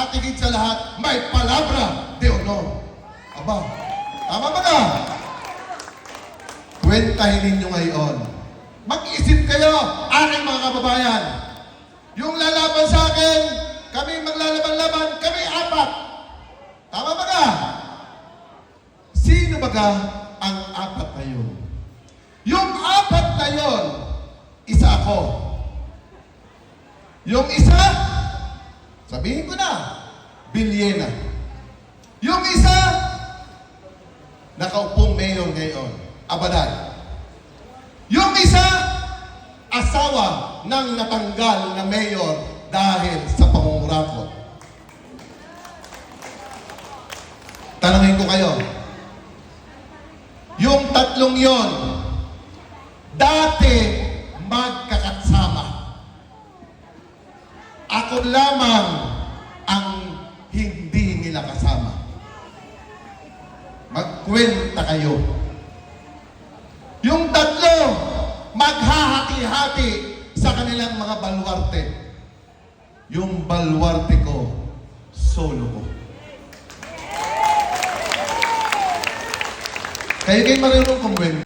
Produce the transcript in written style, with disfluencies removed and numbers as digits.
at higit sa lahat, may palabra de honor. Aba, tama ba ka? Kwentahin ninyo ngayon. Mag-isip kayo, aking mga kababayan. Yung lalaban sa akin, kami maglalaban-laban, kami apat. Tama ba ka? Sino ba ka ang apat na yun? Yung apat na yun, isa ako. Yung isa, sabihin ko na, Bilyena. Yung isa, nakaupong mayor ngayon, Abaday. Yung isa, asawa ng natanggal na mayor dahil sa pangungurakot. Tanungin ko kayo, yung tatlong yon, dati magkakatsama. Ako lamang ang hindi nila kasama. Magkwenta kayo. Yung tatlo, maghahati-hati sa kanilang mga baluarte. Yung baluarte ko, solo ko. Kayo marunong kumwenta.